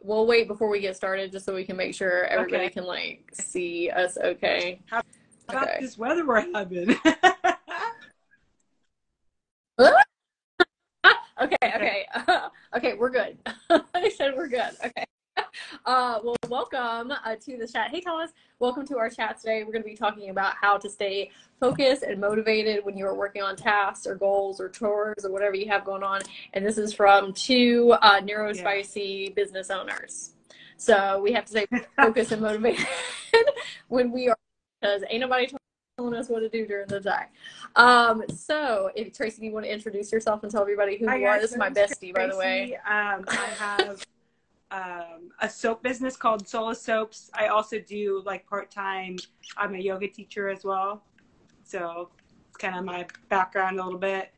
We'll wait before we get started just so we can make sure everybody Okay. can like see us okay. How about Okay. this weather we're having? Okay, Okay. okay. Okay, we're good. I said we're good. Okay. Well, welcome to the chat. Hey, Thomas. Welcome to our chat today. We're going to be talking about how to stay focused and motivated when you are working on tasks or goals or chores or whatever you have going on. And this is from two Yeah. neurospicy business owners. So we have to stay focused and motivated when we are, because ain't nobody telling us what to do during the day. So if Tracy, do you want to introduce yourself and tell everybody who Hi you are? guys, This is my my name's bestie, by the way. Tracy. I have a soap business called Sola Soaps. I also do like part-time. I'm a yoga teacher as well, so it's kind of my background a little bit.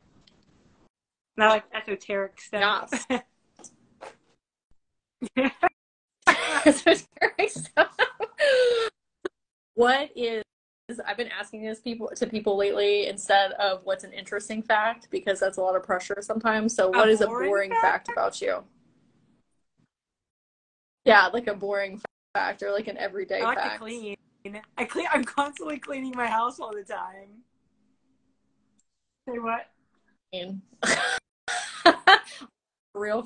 Not like esoteric stuff. Yes. What is, I've been asking this to people lately instead of what's an interesting fact, because that's a lot of pressure sometimes. So what is a boring fact about you? Yeah, like a boring fact or like an everyday I like fact. to clean. I'm constantly cleaning my house all the time. Say what?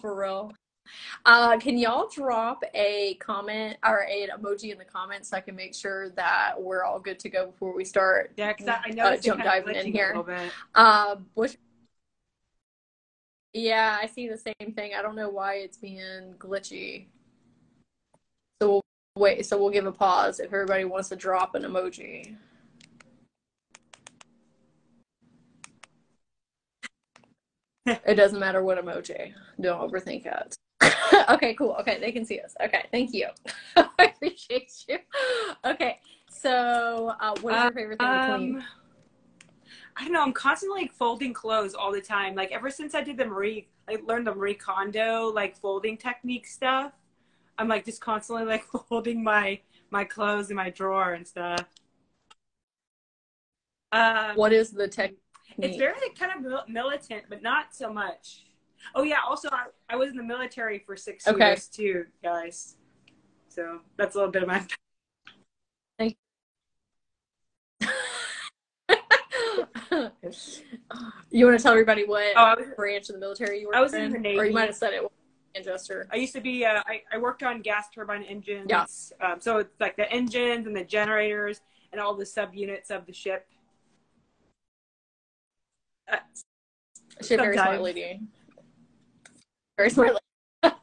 For real. Can y'all drop a comment or an emoji in the comments so I can make sure that we're all good to go before we start Yeah, because I noticed jump diving in here. A little bit. Yeah, I see the same thing. I don't know why it's being glitchy. So we'll wait. So we'll give a pause if everybody wants to drop an emoji. It doesn't matter what emoji. Don't overthink it. Okay, cool. Okay, they can see us. Okay, thank you. I appreciate you. Okay, so what is your favorite thing to clean? I don't know. I'm constantly like folding clothes all the time. Like ever since I did learned the Marie Kondo like folding technique stuff. I'm like just constantly like folding my clothes in my drawer and stuff. What is the technique? It's very like, kind of militant, but not so much. Oh yeah. Also, I was in the military for 6 years too, guys. So that's a little bit of my. Thank You want to tell everybody what branch of the military you were in? I was in the Navy. Or you might have said it. Manchester. I used to be, I worked on gas turbine engines. Yeah. So it's like the engines and the generators and all the subunits of the ship. She's a very smart lady. Very smart lady.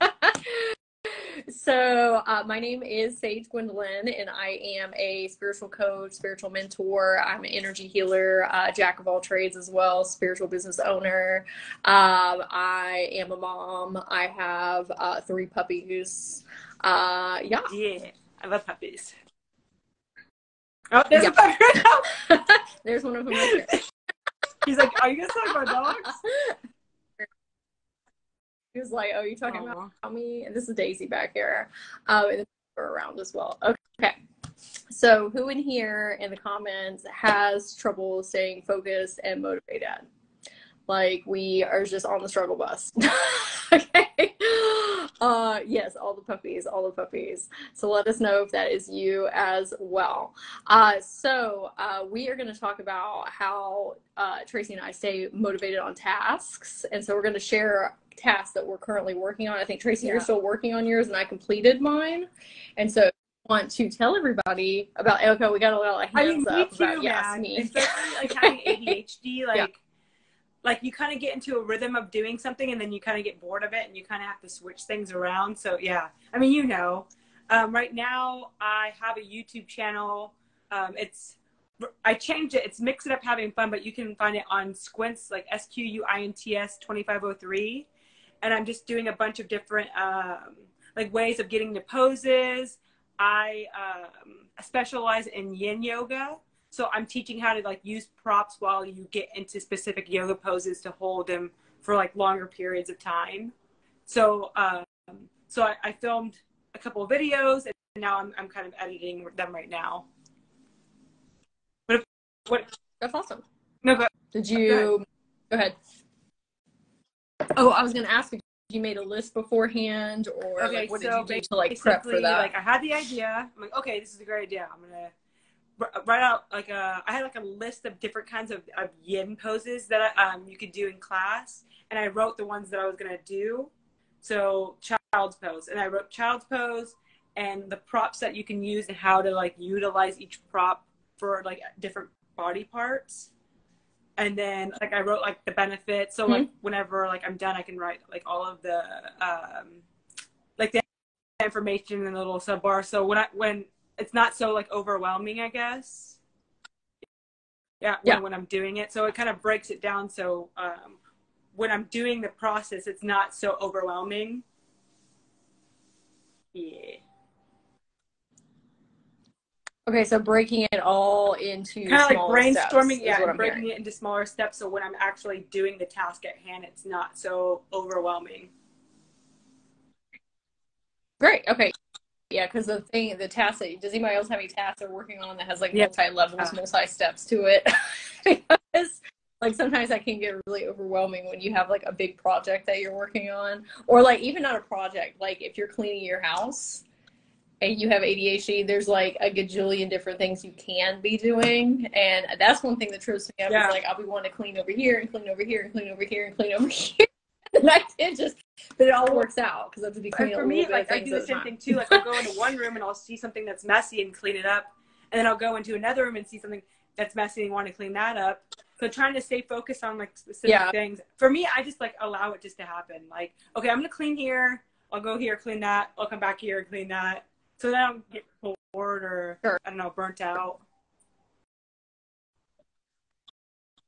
So my name is Sage Gwendolyn, and I am a spiritual coach, spiritual mentor. I'm an energy healer, jack of all trades as well, spiritual business owner. I am a mom. I have 3 puppies. Yeah. Yeah, I love puppies. Oh, there's a puppy right now. There's one of them right there. He's like, are you going to talk about dogs? He was like, oh, you talking about me? And this is Daisy back here. And we're around as well. Okay. So who in here in the comments has trouble staying focused and motivated? Like we are just on the struggle bus. Okay. Yes, all the puppies. So let us know if that is you as well. So we are going to talk about how Tracy and I stay motivated on tasks. And so we're going to share tasks that we're currently working on. I think Tracy, you're still working on yours, and I completed mine. And so I want to tell everybody about, okay, we got a lot of hands up. Me too, about, yes, me. Especially like having ADHD, like you kind of get into a rhythm of doing something and then you kind of get bored of it and you kind of have to switch things around. So yeah, I mean, right now I have a YouTube channel. I changed it. It's Mix It Up Having Fun, but you can find it on Squints, like SQUINTS 2503. And I'm just doing a bunch of different like ways of getting to poses. I specialize in yin yoga. So I'm teaching how to like use props while you get into specific yoga poses to hold them for like longer periods of time. So I filmed a couple of videos and now I'm kind of editing them right now. What? That's awesome. No, but did you go ahead? Oh, I was going to ask if you made a list beforehand, or Okay, like what so did you do to like prep for that? like I had the idea. I'm like, okay, this is a great idea. I'm gonna write out like I had like a list of different kinds of yin poses that you could do in class, and I wrote the ones that I was gonna do. So child's pose, and I wrote child's pose and the props that you can use and how to like utilize each prop for like different body parts. And then like I wrote like the benefits. So like whenever like I'm done, I can write like all of the like the information in the little sub bar. So when it's not so like overwhelming, I guess. Yeah. When I'm doing it, so it kind of breaks it down. So when I'm doing the process, it's not so overwhelming. Yeah. Okay, so breaking it all into kind of like steps brainstorming, is what and I'm breaking hearing. it into smaller steps. So when I'm actually doing the task at hand, it's not so overwhelming. Great. Okay. Yeah, because the task that does anybody else have any tasks they're working on that has like multi-levels, multi-steps to it? Because like sometimes that can get really overwhelming when you have like a big project that you're working on, or like even not a project, like if you're cleaning your house and you have ADHD, there's like a gajillion different things you can be doing. And that's one thing that trips me up is like, I'll be wanting to clean over here and clean over here and clean over here and clean over here. And I can't just, but it all works out because I have to be cleaning for me, like I do the same thing too. Like I'll go into one room and I'll see something that's messy and clean it up. And then I'll go into another room and see something that's messy and want to clean that up. So trying to stay focused on like specific things. For me, I just like allow it just to happen. Like, okay, I'm going to clean here. I'll go here, clean that. I'll come back here and clean that. So then I don't get bored or, I don't know, burnt out.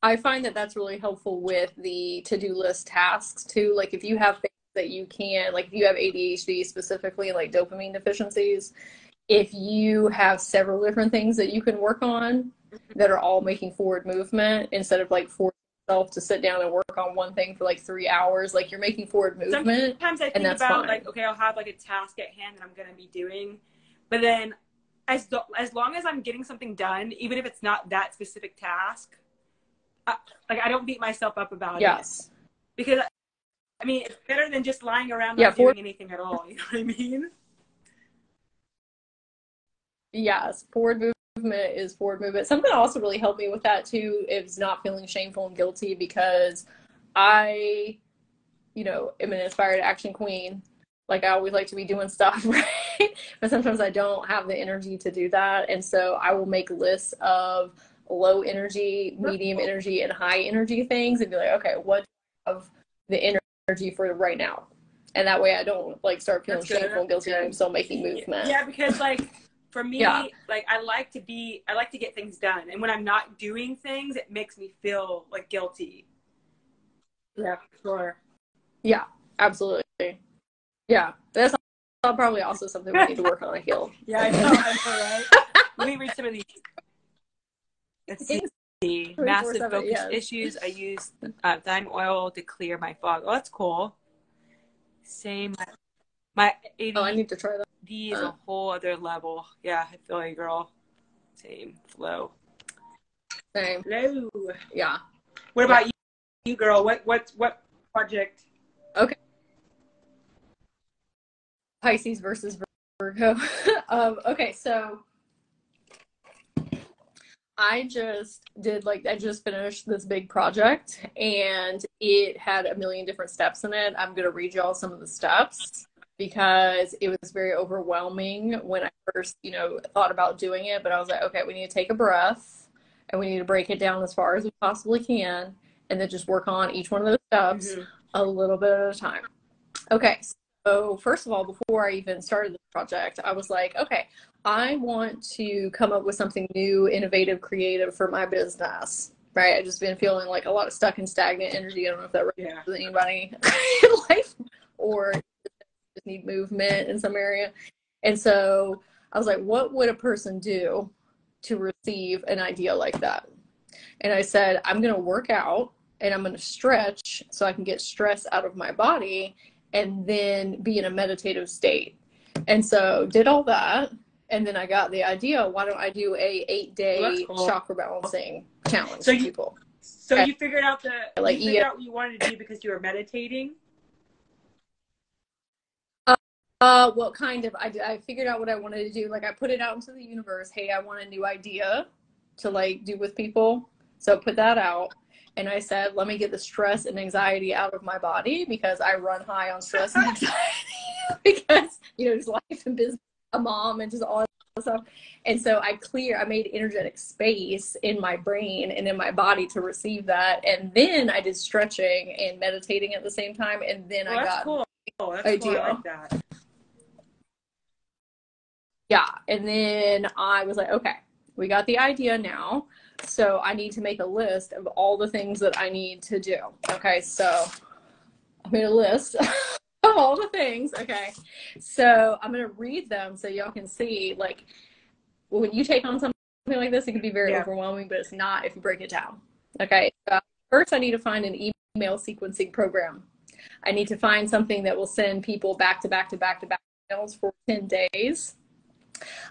I find that that's really helpful with the to-do list tasks too. Like if you have things that you can, like if you have ADHD specifically, like dopamine deficiencies, if you have several different things that you can work on that are all making forward movement instead of like forcing yourself to sit down and work on one thing for like 3 hours, like you're making forward movement. Sometimes I think about like, okay, I'll have like a task at hand that I'm going to be doing, but then as long as I'm getting something done, even if it's not that specific task, like I don't beat myself up about it. Because I mean, it's better than just lying around not doing anything at all. You know what I mean? Yes, forward movement is forward movement. Something that also really helped me with that too is not feeling shameful and guilty, because I, you know, am an inspired action queen. Like I always like to be doing stuff, right? But sometimes I don't have the energy to do that. And so I will make lists of low energy, medium energy, and high energy things and be like, okay, what of the energy for right now? And that way I don't like start feeling shameful and guilty when I'm still making movement. Yeah, because like for me, like I like to get things done. And when I'm not doing things, it makes me feel like guilty. Yeah, sure. Yeah, absolutely. Yeah, that's probably also something we need to work on, I feel. Yeah, I know, right? Let me read some of these. Let's see. Massive focus issues. I use thyme oil to clear my fog. Oh, that's cool. Same. My ADD I need to try that. Is a whole other level. Yeah, I feel like, girl. Same. Flow. Same. Hello. Yeah. What about you, girl? What project? Okay. Pisces versus Virgo. Okay, so I just finished this big project and it had a million different steps in it. I'm going to read y'all some of the steps because it was very overwhelming when I first, you know, thought about doing it. But I was like, okay, we need to take a breath and we need to break it down as far as we possibly can and then just work on each one of those steps a little bit at a time. Okay. So first of all, before I even started the project, I was like, okay, I want to come up with something new, innovative, creative for my business, right? I've just been feeling like a lot of stuck and stagnant energy. I don't know if that resonates with anybody in life or just need movement in some area. And so I was like, what would a person do to receive an idea like that? And I said, I'm going to work out and I'm going to stretch so I can get stress out of my body and then be in a meditative state. And so did all that. And then I got the idea, why don't I do a 8-day chakra balancing challenge for people? So you figured out you figured out what you wanted to do because you were meditating? Well, kind of. I figured out what I wanted to do. Like, I put it out into the universe. Hey, I want a new idea to like do with people. So put that out. And I said, let me get the stress and anxiety out of my body because I run high on stress and anxiety because, you know, just life and business, a mom and just all that stuff. And so I made energetic space in my brain and in my body to receive that. And then I did stretching and meditating at the same time. And then I got cool. That's idea. cool. I like that. Yeah. And then I was like, okay, we got the idea now. So I need to make a list of all the things that I need to do. Okay. So I made a list of all the things. Okay. So I'm going to read them so y'all can see, like, when you take on something like this, it can be very overwhelming, but it's not if you break it down. Okay. So first, I need to find an email sequencing program. I need to find something that will send people back to back to back to back emails for 10 days.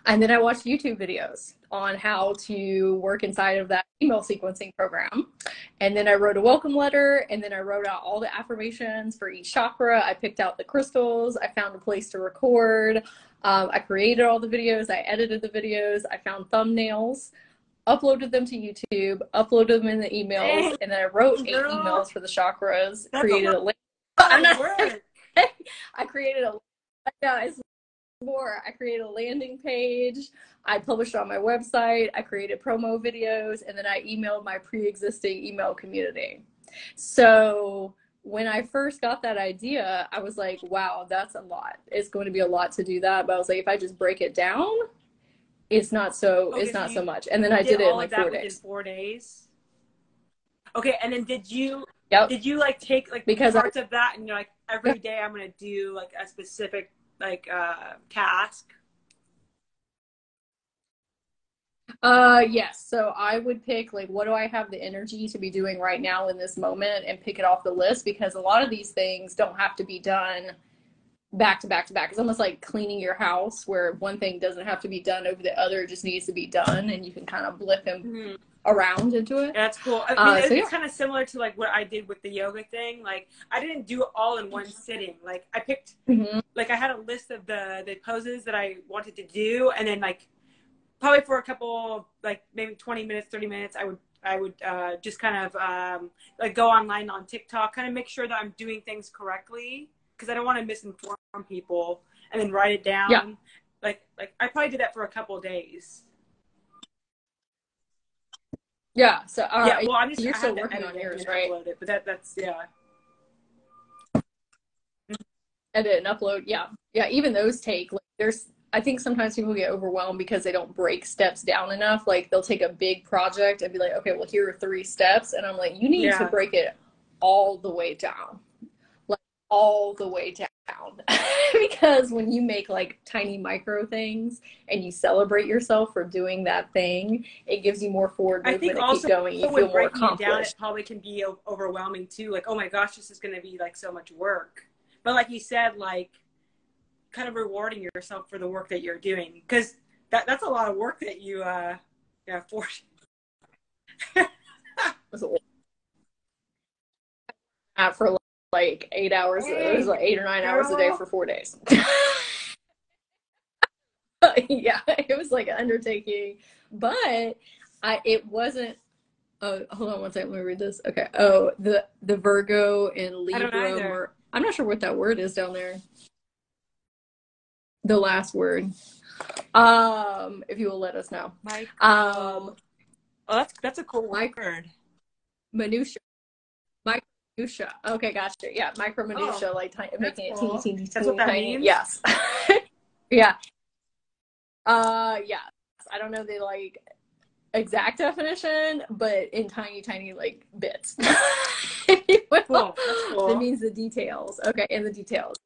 And then I watched YouTube videos on how to work inside of that email sequencing program. And then I wrote a welcome letter, and then I wrote out all the affirmations for each chakra. I picked out the crystals. I found a place to record. I created all the videos. I edited the videos. I found thumbnails, uploaded them to YouTube, uploaded them in the emails, and then I wrote 8 emails for the chakras, created a link. I created a, it's more. I created a landing page. I published on my website. I created promo videos, and then I emailed my pre-existing email community. So when I first got that idea, I was like, wow, that's a lot. It's going to be a lot to do that. But I was like, if I just break it down, it's not so much. And then I did it in like 4 days. 4 days. Okay, and then did you like take like because parts of that and you're like, every day I'm gonna do like a specific like task? Yes. So I would pick like, what do I have the energy to be doing right now in this moment, and pick it off the list, because a lot of these things don't have to be done back to back to back. It's almost like cleaning your house, where one thing doesn't have to be done over the other, it just needs to be done, and you can kind of blip them around into it. That's cool. I mean, it's kind of similar to like what I did with the yoga thing. Like, I didn't do it all in one sitting. Like, I picked like, I had a list of the poses that I wanted to do, and then like probably for a couple, like maybe 20 minutes, 30 minutes, I would just kind of like go online on TikTok, kind of make sure that I'm doing things correctly, because I don't want to misinform people, and then write it down. Yeah. Like I probably did that for a couple of days. Yeah. So well, you're still working on yours, right? Upload it, but that's edit and upload. Yeah. Even those take, like, I think sometimes people get overwhelmed because they don't break steps down enough. Like, they'll take a big project and be like, okay, well, here are 3 steps, and I'm like, you need to break it all the way down, like all the way down. Because when you make like tiny micro things and you celebrate yourself for doing that thing, it gives you more forward movement and keep going. You feel more accomplished. Down, it probably can be overwhelming too. Like, oh my gosh, this is going to be like so much work. But like you said, like, kind of rewarding yourself for the work that you're doing, because that's a lot of work that you forced. For like 8 hours. It was like 8 or 9 hours a day for 4 days. Yeah, it was like an undertaking, but it wasn't. Oh, hold on one second. Let me read this. Okay. Oh, the Virgo and Libra. I'm not sure what that word is down there. The last word. If you will let us know. Oh, that's a cool word. Minutia. Minutia. Okay, gotcha. Yeah, micro minutia, like making it teeny. That's what that means? Yes. Yeah. Yeah. I don't know the like exact definition, but in tiny like bits. Cool. That means the details. Okay, and the details.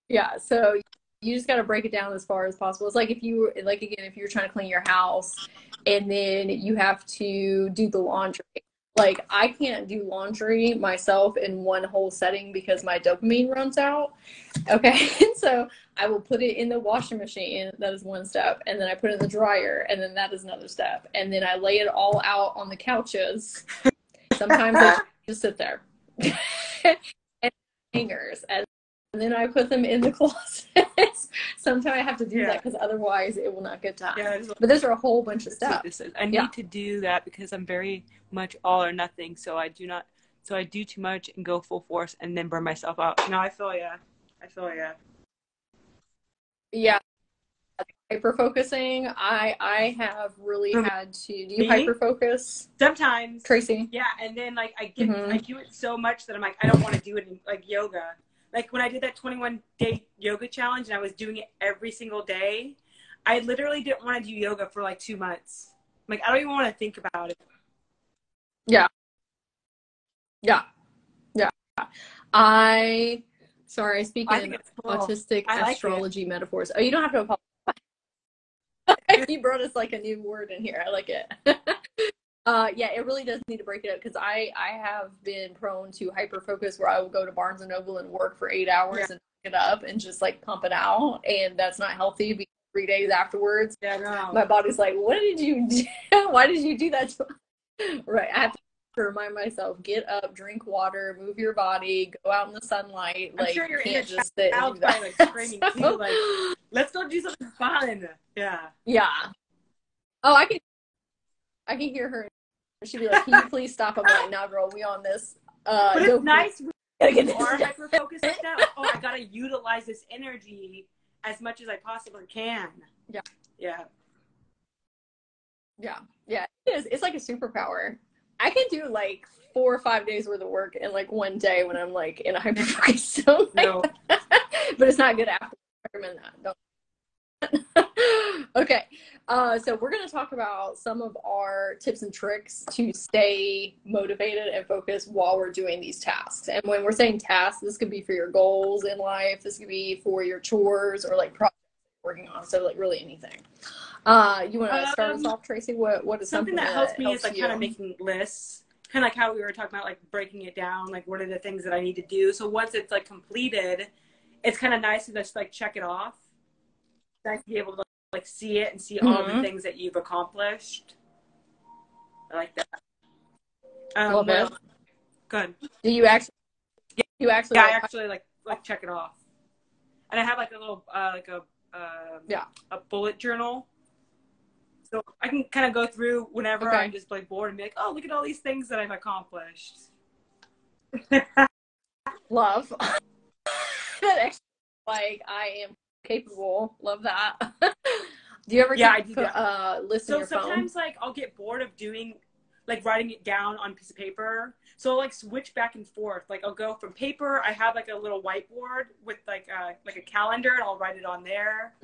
Yeah. So you just got to break it down as far as possible. It's like if you were trying to clean your house, and then you have to do the laundry. Like, I can't do laundry myself in one whole setting because my dopamine runs out. Okay. And so I will put it in the washing machine. That is one step. And then I put it in the dryer. And then that is another step. And then I lay it all out on the couches. Sometimes I just sit there. And hangers as then I put them in the closet. Sometimes I have to do that because otherwise it will not get done. Yeah, but those are a whole bunch of steps. I need to do that because I'm very much all or nothing. So I do too much and go full force and then burn myself out. No, I feel ya. Yeah. Hyper focusing. I have really had to. Do you hyper focus? Sometimes. Tracy? Yeah, and then like I do it so much that I'm like, I don't want to do it in like yoga. Like when I did that 21-day yoga challenge and I was doing it every single day, I literally didn't want to do yoga for like 2 months. Like I don't even want to think about it. Yeah. I speak in autistic astrology metaphors. Oh, you don't have to apologize. You brought us like a new word in here. I like it. Yeah, it really does need to break it up because I have been prone to hyper focus where I will go to Barnes and Noble and work for 8 hours and pick it up and just like pump it out, and that's not healthy because 3 days afterwards my body's like, what did you do? Why did you do that? Right, I have to remind myself, get up, drink water, move your body, go out in the sunlight. I'm like sure you're can't just sit and do that. Like screaming too, like let's go do something fun. Yeah. Oh, I can hear her. She'd be like, can you please stop? I'm like, now girl, we on this. But it's nice when you are hyper focused like that. Like, oh, I gotta utilize this energy as much as I possibly can. Yeah. It is. It's like a superpower. I can do like 4 or 5 days worth of work in like one day when I'm like in a hyper focus zone. No. But it's not good after. I recommend that. Okay, so we're going to talk about some of our tips and tricks to stay motivated and focused while we're doing these tasks. And when we're saying tasks, this could be for your goals in life, this could be for your chores or like projects you're working on, so like really anything. You want to start us off, Tracy? What is something that helps me is like kind of making lists, kind of like how we were talking about, like breaking it down, like what are the things that I need to do. So once it's like completed, it's kind of nice to just like check it off. Nice to be able to like see it and see all the things that you've accomplished. I like that. Love it. Good. Do you actually? Yeah, I actually like check it off. And I have like a little a bullet journal, so I can kind of go through whenever I'm just like bored and be like, oh, look at all these things that I've accomplished. Love that. Actually, like I am capable. Love that. Do you ever list in your phone? So sometimes like I'll get bored of doing like writing it down on a piece of paper, so I'll like switch back and forth. Like I'll go from paper, I have like a little whiteboard with like a calendar, and I'll write it on there.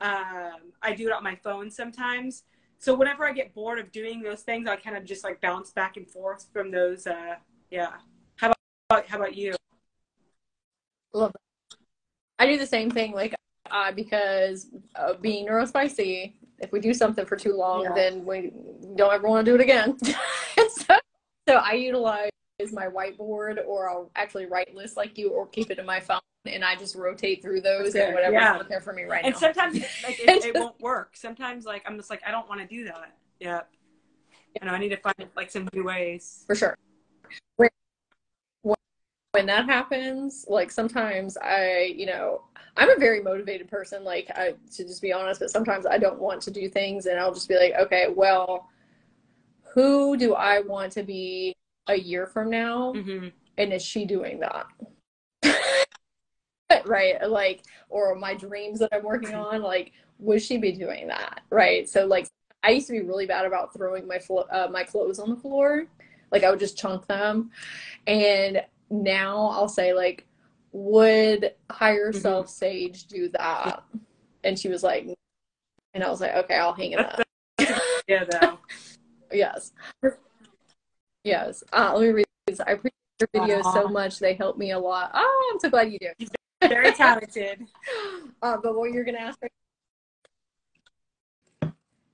I do it on my phone sometimes, so whenever I get bored of doing those things, I kind of just like bounce back and forth from those. How about you? Love that. I do the same thing, like because being neurospicy, if we do something for too long, then we don't ever want to do it again. so I utilize my whiteboard, or I'll actually write lists like you, or keep it in my phone, and I just rotate through those and whatever's out there for me right now. And sometimes like it won't work. Sometimes like I'm just like, I don't want to do that. Yeah. You know, I need to find like some new ways. For sure. When that happens, like sometimes I'm a very motivated person, like to just be honest, but sometimes I don't want to do things, and I'll just be like, okay, well, who do I want to be a year from now? And is she doing that? Right? Like, or my dreams that I'm working on, like, would she be doing that? Right? So like, I used to be really bad about throwing my clothes on the floor. Like I would just chunk them, and now I'll say like, would higher self Sage do that? And she was like, and I was like, okay, I'll hang it up. Yeah, though. Yes. Let me read these. I appreciate your videos so much. They help me a lot. Oh, I'm so glad you do. She's very talented. But what you're gonna ask me?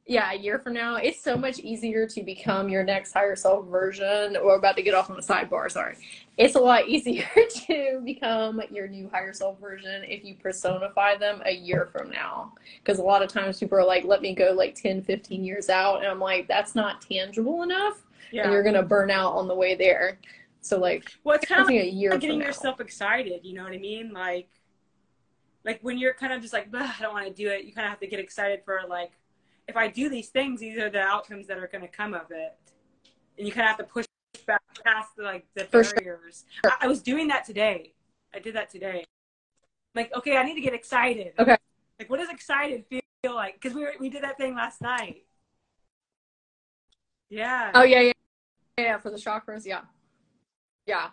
Yeah, a year from now, it's so much easier to become your next higher self version. We're about to get off on the sidebar, sorry. It's a lot easier to become your new higher self version if you personify them a year from now. Because a lot of times people are like, let me go like 10, 15 years out. And I'm like, that's not tangible enough. Yeah. And you're going to burn out on the way there. So like, well, it's kind of like a year getting yourself excited. You know what I mean? Like, like when you're kind of just like, I don't want to do it, you kind of have to get excited for like, if I do these things, these are the outcomes that are going to come of it. And you kind of have to push back past the barriers. Sure. I was doing that today. I did that today. Like, okay, I need to get excited. Okay. Like, what does excited feel like? Because we did that thing last night. Yeah. Oh, yeah, for the chakras, yeah. Yeah.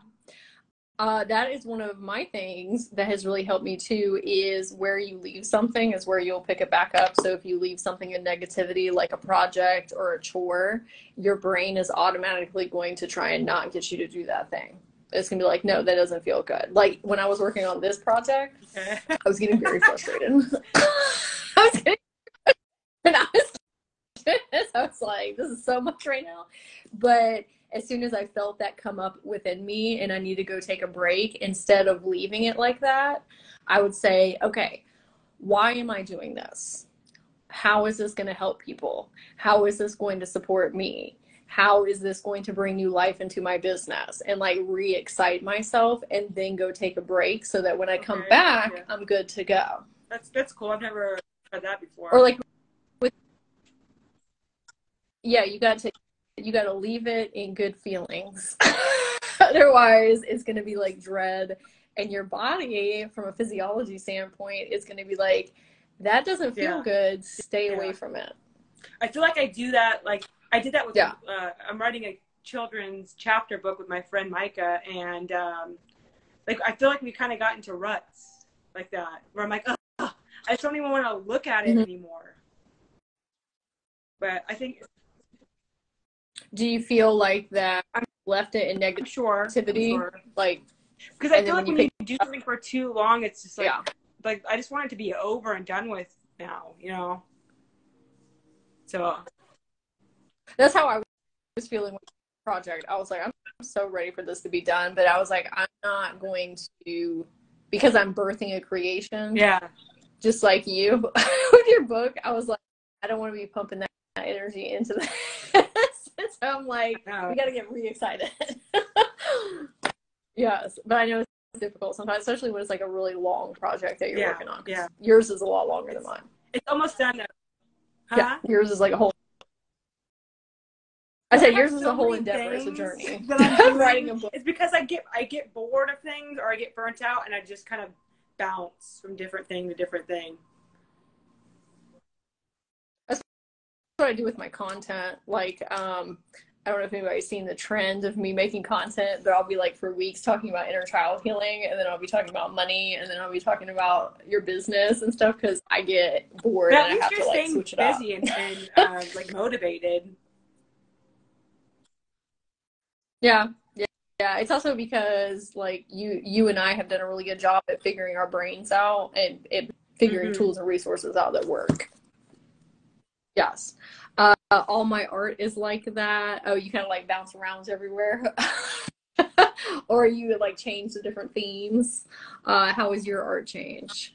That is one of my things that has really helped me too, is where you leave something is where you'll pick it back up. So if you leave something in negativity, like a project or a chore, your brain is automatically going to try and not get you to do that thing. It's going to be like, no, that doesn't feel good. Like when I was working on this project, I was getting very frustrated. I was like, this is so much right now. But as soon as I felt that come up within me and I need to go take a break, instead of leaving it like that, I would say, okay, why am I doing this? How is this going to help people? How is this going to support me? How is this going to bring new life into my business? And like re-excite myself and then go take a break so that when I come back, I'm good to go. That's cool. I've never heard that before. Or like, you got to leave it in good feelings. Otherwise, it's going to be like dread. And your body, from a physiology standpoint, is going to be like, that doesn't feel good. Stay away from it. I feel like I do that. Like I did that with, I'm writing a children's chapter book with my friend Micah. And like, I feel like we kind of got into ruts like that, where I'm like, I just don't even want to look at it anymore. But I think... Do you feel like that left it in negativity? Sure. Like, because I feel like when you do something for too long, it's just like, like I just want it to be over and done with now, you know? So that's how I was feeling with the project. I was like, I'm so ready for this to be done. But I was like, I'm not going to, because I'm birthing a creation. Yeah. Just like you with your book, I was like, I don't want to be pumping that energy into this. So I'm like, we got to get re-excited. Yes, but I know it's difficult sometimes, especially when it's like a really long project that you're working on. Yeah, yours is a lot longer than mine. It's almost done now. Huh? Yeah, yours is like a whole. I said yours is a whole endeavor. It's a journey. Writing a book. It's because I get bored of things, or I get burnt out, and I just kind of bounce from different thing to different thing. What I do with my content. Like I don't know if anybody's seen the trend of me making content, but I'll be like for weeks talking about inner child healing, and then I'll be talking about money, and then I'll be talking about your business and stuff, because I get bored and I have to like switch it up. Busy and like motivated. Yeah. It's also because like you and I have done a really good job at figuring our brains out and figuring tools and resources out that work. Yes. All my art is like that. Oh, you kind of like bounce around everywhere. Or you like change the different themes. How is your art change?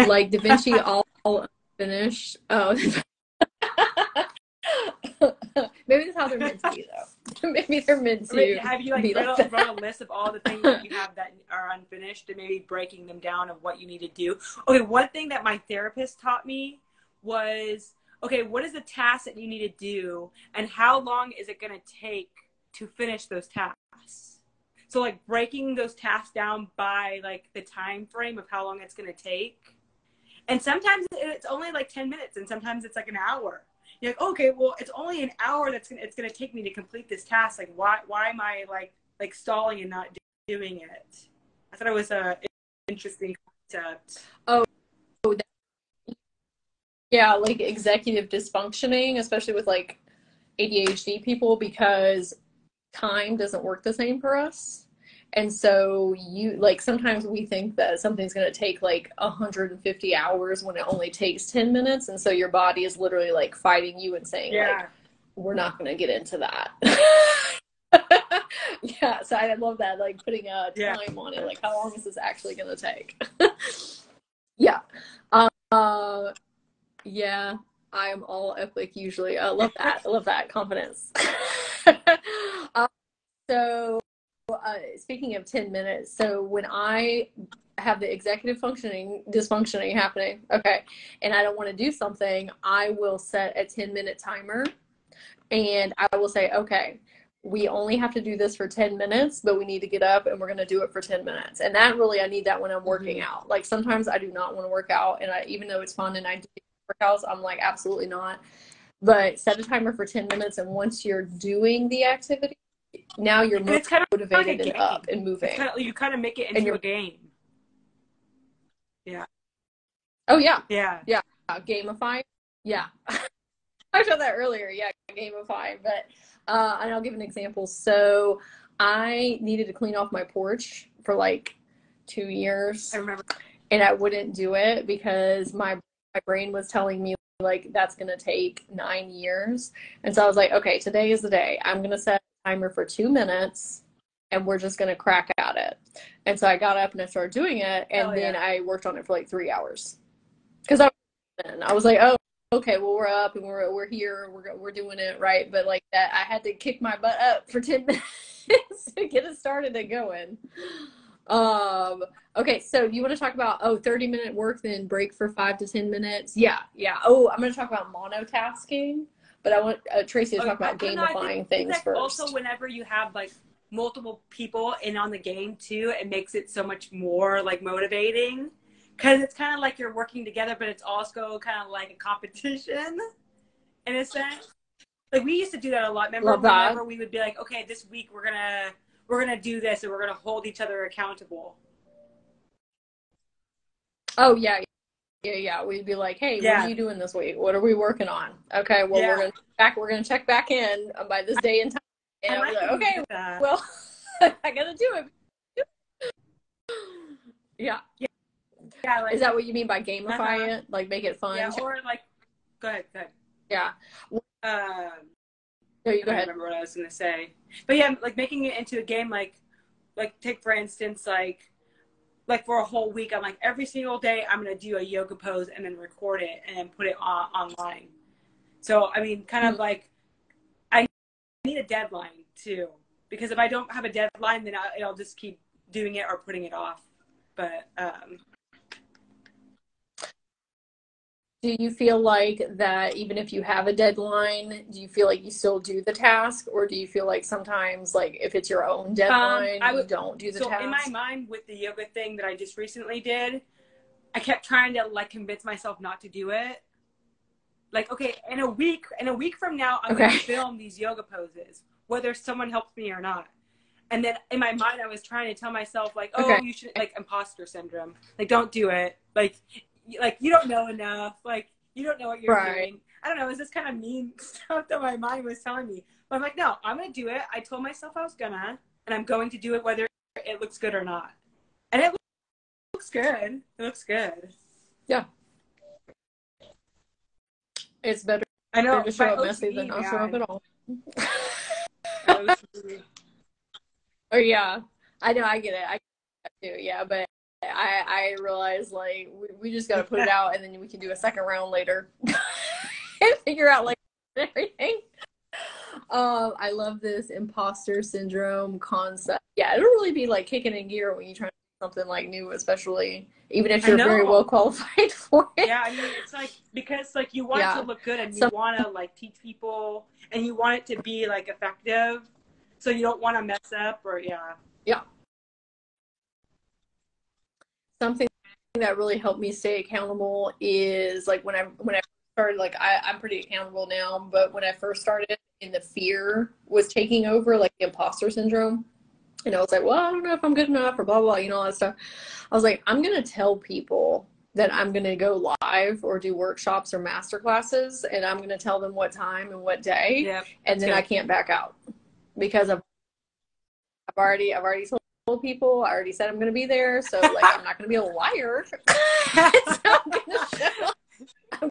Like Da Vinci all unfinished. Oh. Maybe that's how they're meant to be, though. Maybe they're meant to. Have you like wrote a list of all the things that you have that are unfinished, and maybe breaking them down of what you need to do? Okay, one thing that my therapist taught me was, okay, what is the task that you need to do, and how long is it going to take to finish those tasks? So like breaking those tasks down by like the time frame of how long it's going to take. And sometimes it's only like 10 minutes, and sometimes it's like an hour. You're like, okay, well, it's only an hour it's gonna take me to complete this task. Like, why am I like stalling and not doing it? I thought it was a interesting concept. Oh, yeah, like executive dysfunctioning, especially with like ADHD people, because time doesn't work the same for us. And so you like, sometimes we think that something's going to take like 150 hours when it only takes 10 minutes. And so your body is literally like fighting you and saying like, we're not going to get into that. Yeah. So I love that. Like putting a time on it. Like, how long is this actually going to take? Yeah. Yeah. I am all epic usually. I love that. I love that confidence. So speaking of 10 minutes, so when I have the executive dysfunctioning happening, okay, and I don't want to do something, I will set a 10-minute timer, and I will say, okay, we only have to do this for 10 minutes, but we need to get up and we're going to do it for 10 minutes. And that really, I need that when I'm working out. Like sometimes I do not want to work out, and even though it's fun and I do workouts, I'm like, absolutely not. But set a timer for 10 minutes, and once you're doing the activity, now you're motivated like and up and moving. You kind of make it into a game. Yeah. Oh, yeah. Yeah. Yeah. Gamify. Yeah. I showed that earlier. Yeah, gamify. But and I'll give an example. So I needed to clean off my porch for like 2 years. I remember. And I wouldn't do it because my brain was telling me, like, that's going to take 9 years. And so I was like, okay, today is the day. I'm going to set a timer for 2 minutes and we're just going to crack at it. And so I got up and I started doing it. And then I worked on it for like 3 hours. Because I was like, oh, okay, well, we're up and we're here. We're doing it right. But like that, I had to kick my butt up for 10 minutes to get it started and going. Okay, so you want to talk about 30-minute work, then break for 5 to 10 minutes? Yeah. Oh, I'm going to talk about monotasking, but I want Traci to talk about gamifying things like first. Also, whenever you have like multiple people in on the game too, it makes it so much more like motivating, because it's kind of like you're working together, but it's also kind of like a competition in a sense. Like we used to do that a lot. Remember whenever we would be like, okay, this week we're gonna do this and we're gonna hold each other accountable. Oh yeah. We'd be like, hey, what are you doing this week? What are we working on? Okay, well we're gonna check back in by this day and time. And I was like, okay, well, I gotta do it. Yeah. Like, is that what you mean by gamify it? Like make it fun? Yeah, or like, go ahead. Yeah. No, you go ahead. I remember what I was gonna say, but yeah, like making it into a game, like take for instance, like for a whole week, I'm like every single day I'm gonna do a yoga pose and then record it and then put it online. So I mean, kind of like I need a deadline too, because if I don't have a deadline, then I'll just keep doing it or putting it off. But do you feel like that even if you have a deadline, do you feel like you still do the task, or do you feel like sometimes, like if it's your own deadline, you don't do the task? So in my mind, with the yoga thing that I just recently did, I kept trying to like convince myself not to do it. Like, okay, in a week from now, I'm going to film these yoga poses, whether someone helps me or not. And then in my mind, I was trying to tell myself like, oh, you should, like imposter syndrome. Like, don't do it. Like you don't know enough. Like, you don't know what you're doing. I don't know. It was this kind of mean stuff that my mind was telling me. But I'm like, no, I'm going to do it. I told myself I was gonna, and I'm going to do it whether it looks good or not. And it looks good. It looks good. Yeah. It's better to show up messy than not show up at all. Oh, yeah. I know. I get it. I get it too. Yeah. But I realize, like, we just got to put it out, and then we can do a second round later and figure out, like, everything. I love this imposter syndrome concept. Yeah, it'll really be, like, kicking in gear when you try to do something, like, new, especially, even if you're very well qualified for it. Yeah, I mean, it's, like, because, like, you want it to look good, and you want to, like, teach people, and you want it to be, like, effective, so you don't want to mess up, or, Yeah. Something that really helped me stay accountable is like when I started, like I'm pretty accountable now, but when I first started and the fear was taking over, like the imposter syndrome, and I was like, well, I don't know if I'm good enough or blah, blah, all that stuff. I was like, I'm going to tell people that I'm going to go live or do workshops or master classes, and I'm going to tell them what time and what day, and then I can't back out because I've already told people. I already said I'm going to be there, so like I'm not going to be a liar. So I'm going to show.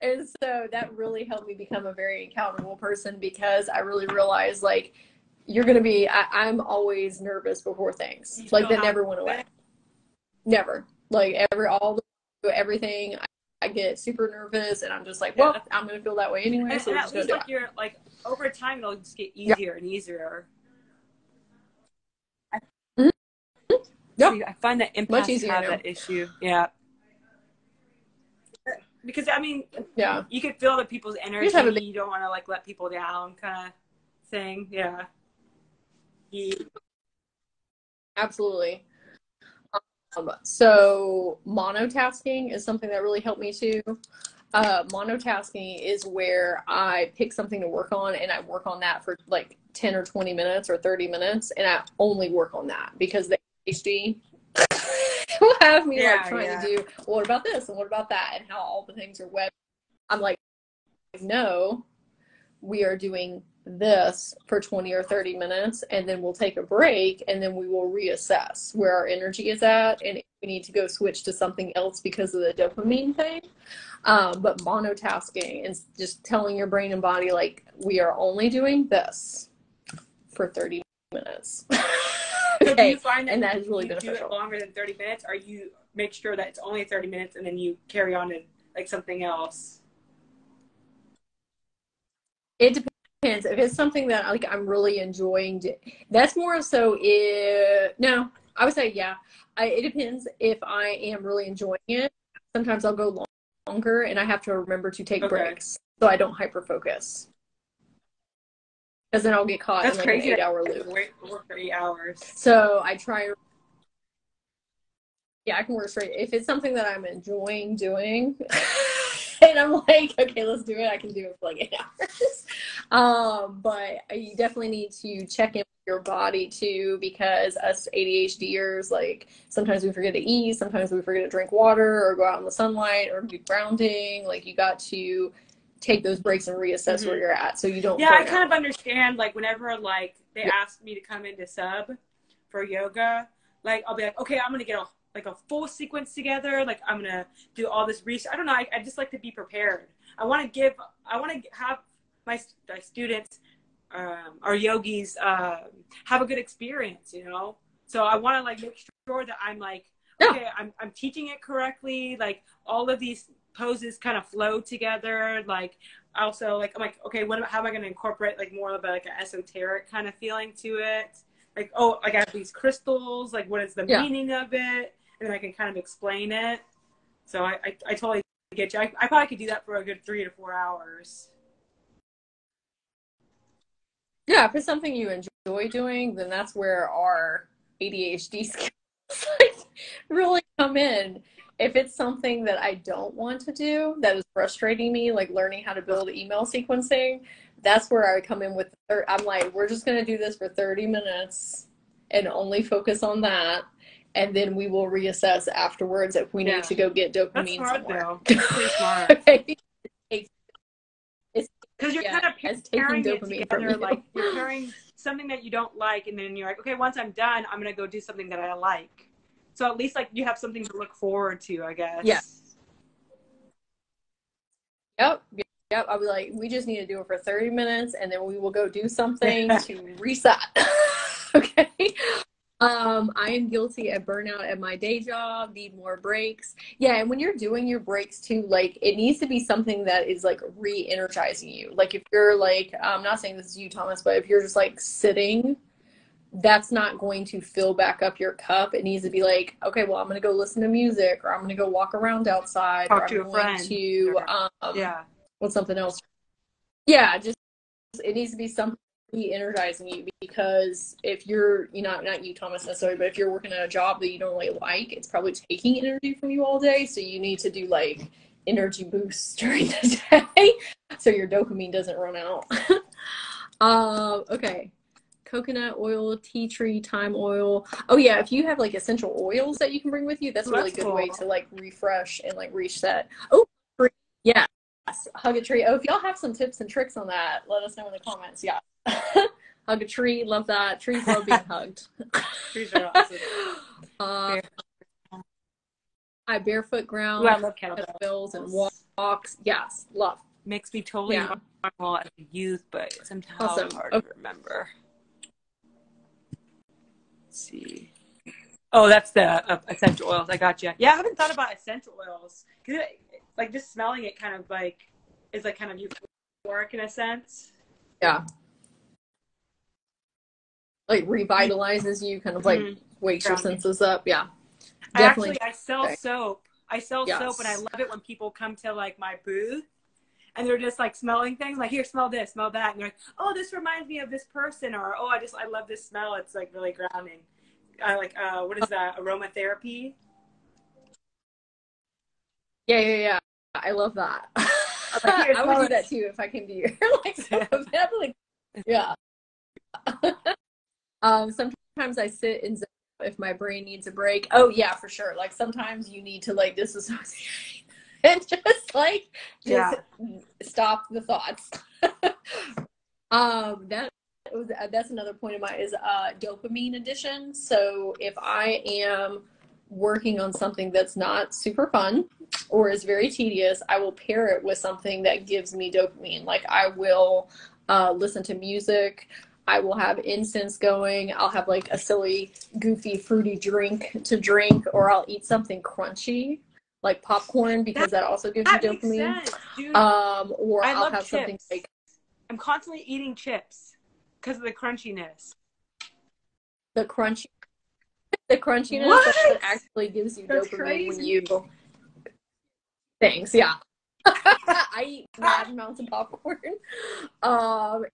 And so that really helped me become a very accountable person, because I really realized, like, you're going to be. I'm always nervous before things. Like that never went away. Never. Like everything. I get super nervous and I'm just like, well, I'm going to feel that way anyway. And, so and at least like you're like over time, it'll just get easier and easier. Mm-hmm. Yep. See, I find that empaths have that issue. Yeah. Because I mean, you can feel the people's energy. You don't want to like let people down, kind of thing. Yeah. Absolutely. So monotasking is something that really helped me too. Monotasking is where I pick something to work on and I work on that for like 10 or 20 minutes or 30 minutes and I only work on that because the ADHD will have me like trying to do, well, what about this and what about that and how all the things are web. I'm like, no, we are doing this for 20 or 30 minutes and then we'll take a break and then we will reassess where our energy is at and if we need to go switch to something else because of the dopamine thing. But monotasking and just telling your brain and body like we are only doing this for 30 minutes. So do you find that is really beneficial? Do it longer than 30 minutes or you make sure that it's only 30 minutes and then you carry on to like something else? It depends. If it's something that like I'm really enjoying, that's more so no, I would say it depends if I am really enjoying it. Sometimes I'll go longer and I have to remember to take breaks so I don't hyper focus. Because then I'll get caught in like an 8-hour loop. Work for 8 hours. So I try. I can work straight. If it's something that I'm enjoying doing, and I'm like, okay, let's do it. I can do it for like 8 hours. But you definitely need to check in with your body too, because us ADHDers, like sometimes we forget to eat, sometimes we forget to drink water or go out in the sunlight or do grounding. Like you got to take those breaks and reassess where you're at so you don't I kind of understand like whenever like they ask me to come into sub for yoga, like I'll be like, okay, I'm gonna get a full sequence together, like I'm gonna do all this research. I don't know, I just like to be prepared. I want to have my students our yogis have a good experience, you know, so I want to like make sure that I'm like, okay, I'm teaching it correctly, like all of these poses kind of flow together. Like also like I'm like, okay, how am I going to incorporate like more of like an esoteric kind of feeling to it, like, oh, like I have these crystals, like what is the meaning of it, and then I can kind of explain it. So I totally get you. I probably could do that for a good 3 to 4 hours. Yeah, if it's something you enjoy doing, then that's where our ADHD skills really come in. If it's something that I don't want to do, that is frustrating me, like learning how to build email sequencing, that's where I come in with, I'm like, we're just going to do this for 30 minutes and only focus on that. And then we will reassess afterwards if we need to go get dopamine somewhere. That's pretty smart. Because you're kind of pairing it together, like you're pairing something that you don't like, and then you're like, okay, once I'm done, I'm going to go do something that I like. So at least like you have something to look forward to, I guess. Yeah. Yep. I'll be like, we just need to do it for 30 minutes and then we will go do something to reset. Okay. I am guilty of burnout at my day job, need more breaks. Yeah, and when you're doing your breaks too, like it needs to be something that is like re-energizing you. Like if you're like, I'm not saying this is you, Thomas, but if you're just like sitting, that's not going to fill back up your cup. It needs to be like, okay, well, I'm going to go listen to music, or I'm going to go walk around outside, talk or to I'm a going friend. to, what's something else? Yeah, just, it needs to be something re-energizing you, because if you're, not you, Thomas, necessarily, but if you're working at a job that you don't really like, it's probably taking energy from you all day. So you need to do like energy boosts during the day so your dopamine doesn't run out. Okay. Coconut oil, tea tree, thyme oil. Oh yeah, if you have like essential oils that you can bring with you, that's a really good way to like refresh and like reset. Oh, yes, hug a tree. Oh, if y'all have some tips and tricks on that, let us know in the comments. Yeah. Hug a tree, love that. Trees love being hugged. Trees are awesome. I barefoot ground. Ooh, I love kettlebells and walks. Yes, love. Makes me totally normal as a youth, but somehow it's hard to remember. See. Oh, that's the essential oils. I got you. Yeah, I haven't thought about essential oils. like just smelling it kind of like is like kind of euphoric in a sense. Yeah. Like revitalizes you, kind of like wakes your senses up. Yeah. Definitely. I sell soap. I sell soap, and I love it when people come to like my booth and they're just like smelling things like, here, smell this, smell that. And they're like, oh, this reminds me of this person, or, oh, I love this smell. It's like really grounding. I like, what is that? Aromatherapy. Yeah. I love that. Like, I would do that too if I came to you. Like, yeah. Sometimes I sit and if my brain needs a break. Oh yeah, for sure. Like sometimes you need to like disassociate and just stop the thoughts. That's another point of mine is dopamine addiction. So if I am working on something that's not super fun or is very tedious, I will pair it with something that gives me dopamine. Like I will listen to music. I will have incense going. I'll have like a silly, goofy, fruity drink to drink, or I'll eat something crunchy like popcorn because that also gives you dopamine. Makes sense, dude. Or I'll have chips. Something like I'm constantly eating chips because of the crunchiness. The crunchiness that actually gives you dopamine when you things. Yeah. I eat mad amounts of popcorn. Or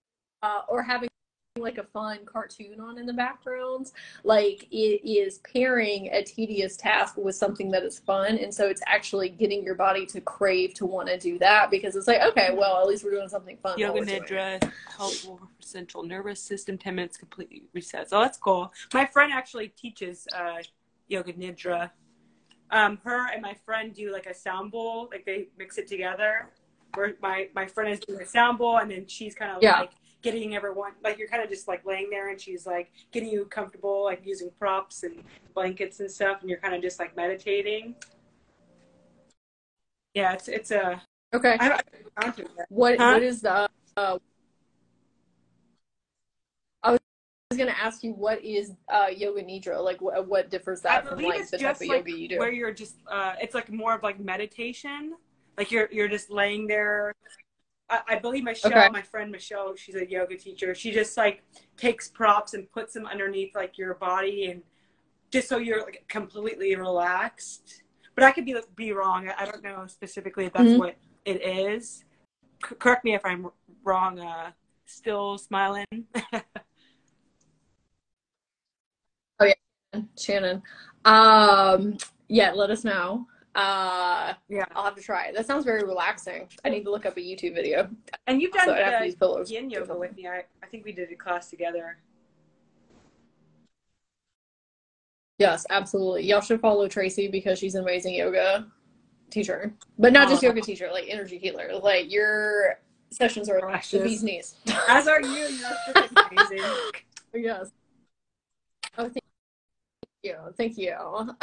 having like a fun cartoon on in the background, like it is pairing a tedious task with something that is fun, and so it's actually getting your body to crave to want to do that because it's like, okay, well, at least we're doing something fun. Yoga Nidra, helpful for central nervous system, 10 minutes completely resets. Oh, that's cool. My friend actually teaches Yoga Nidra. Her and my friend do like a sound bowl, like they mix it together. Where my friend is doing a sound bowl, and then she's kind of like getting everyone, like you're kind of just like laying there and she's like getting you comfortable, like using props and blankets and stuff, and you're kind of just like meditating. Yeah, it's a okay. What is the I was going to ask you, what is yoga nidra? Like what differs that from like the type of yoga you do? Where you're just it's like more of like meditation, like you're just laying there. I believe Michelle, my friend Michelle, she's a yoga teacher. She just like takes props and puts them underneath like your body, and just so you're like completely relaxed. But I could be wrong. I don't know specifically if that's what it is. Correct me if I'm wrong. Still smiling. Oh yeah, Shannon. Yeah, let us know. Yeah, I'll have to try it. That sounds very relaxing. I need to look up a YouTube video. And you've done yin yoga with me. I think we did a class together. Yes, absolutely. Y'all should follow Traci because she's an amazing yoga teacher. But not just yoga teacher, like energy healer. Like your sessions are the bee's knees. As are you. You're amazing. Yes. Oh, thank you.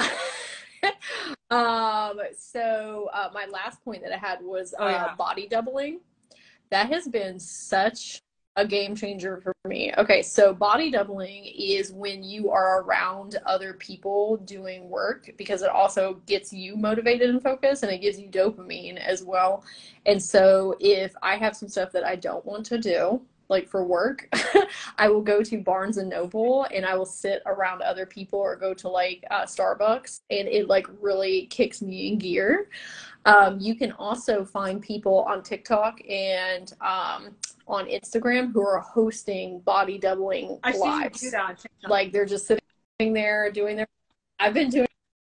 So my last point that I had was body doubling. That has been such a game changer for me. Okay, so body doubling is when you are around other people doing work, because it also gets you motivated and focused, and it gives you dopamine as well. And so if I have some stuff that I don't want to do, like for work, I will go to Barnes and Noble and I will sit around other people, or go to like Starbucks, and it like really kicks me in gear. You can also find people on TikTok and on Instagram who are hosting body doubling lives. Like they're just sitting there doing their. I've been doing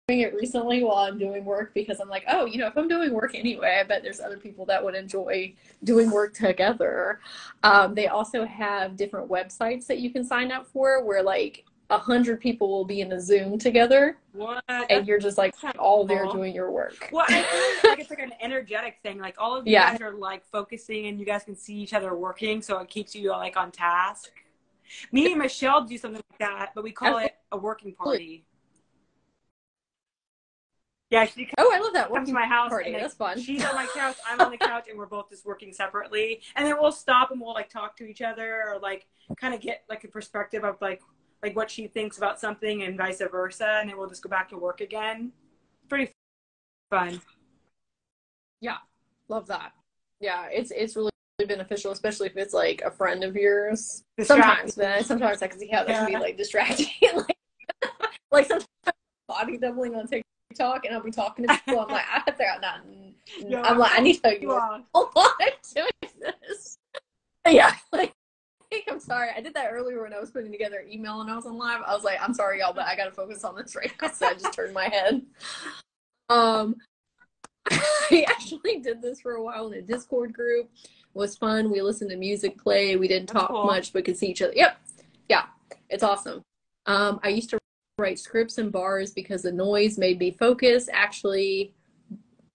it recently while I'm doing work, because I'm like, oh, if I'm doing work anyway, I bet there's other people that would enjoy doing work together. They also have different websites that you can sign up for, where like 100 people will be in a Zoom together. What? And you're just like all there doing your work. Well, I feel like it's like an energetic thing. Like all of you guys are like focusing, and you guys can see each other working, so it keeps you like on task. Me and Michelle do something like that, but we call it a working party. Yeah, I love that. Comes to my house. Party. That's fun. She's on my couch, I'm on the couch, and we're both just working separately. And then we'll stop and we'll like talk to each other, or like kind of get like a perspective of like what she thinks about something, and vice versa. And then we'll just go back to work again. Pretty fun. Yeah, love that. Yeah, it's really beneficial, especially if it's like a friend of yours. Distracting. Sometimes I can see how that can be Yeah. like distracting. like sometimes body doubling on TikTok, and I'll be talking to people. I'm like, I got nothing. Yo, I'm like, I need to you ignore. are. Hold on, I'm doing this. Yeah, like I'm sorry. I did that earlier when I was putting together an email and I was on live. I was like, I'm sorry, y'all, but I got to focus on this right now. So I just turned my head. Um, I actually did this for a while in a Discord group. It was fun. We listened to music play. We didn't That's talk cool. much, but could see each other. Yep. Yeah. It's awesome. I used to write scripts in bars because the noise made me focus. Actually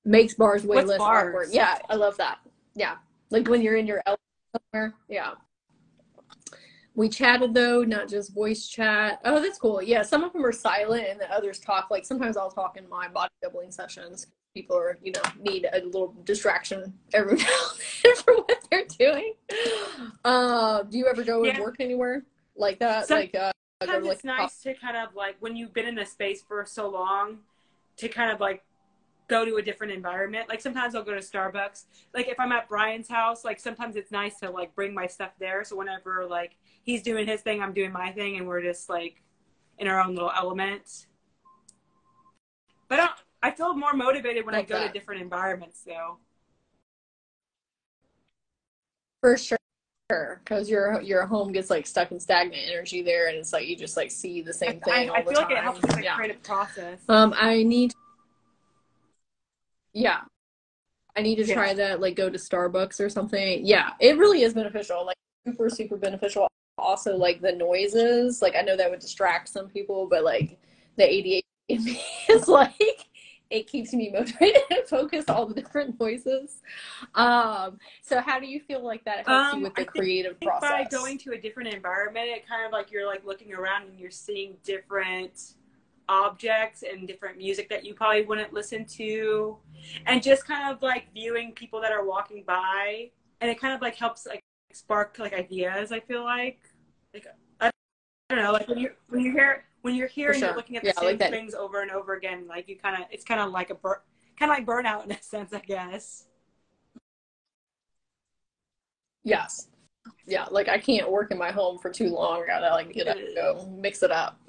makes bars way What's less bars? awkward. Yeah. I love that. Yeah. Like when you're in your element somewhere. Yeah. We chatted though, not just voice chat. Oh, that's cool. Yeah, some of them are silent and the others talk. Like sometimes I'll talk in my body doubling sessions. People are, need a little distraction every now and then from what they're doing. Do you ever go and work anywhere like that? Sometimes it's nice to kind of like when you've been in a space for so long to kind of like go to a different environment. Like sometimes I'll go to Starbucks. Like if I'm at Brian's house, like sometimes it's nice to like bring my stuff there. So whenever like he's doing his thing, I'm doing my thing, and we're just like in our own little element. But I feel more motivated when I go to different environments though. For sure, because your home gets like stuck in stagnant energy there, and it's like you just like see the same thing all the time. I feel like it helps with the creative process. I need to try that, like go to Starbucks or something. Yeah, it really is beneficial, like super beneficial. Also, like the noises, like I know that would distract some people, but like the ADHD in me is like it keeps me motivated and focused, all the different noises. So how do you feel like that helps you with the creative process? By going to a different environment, it kind of like you're like looking around and you're seeing different objects and different music that you probably wouldn't listen to, and just kind of like viewing people that are walking by, and it kind of like helps like spark like ideas. I feel like I don't know, like when you're here and you're looking at the same things over and over again, like it's kind of like burnout in a sense, I guess. Yes. Yeah, like I can't work in my home for too long. I gotta like get up and go mix it up.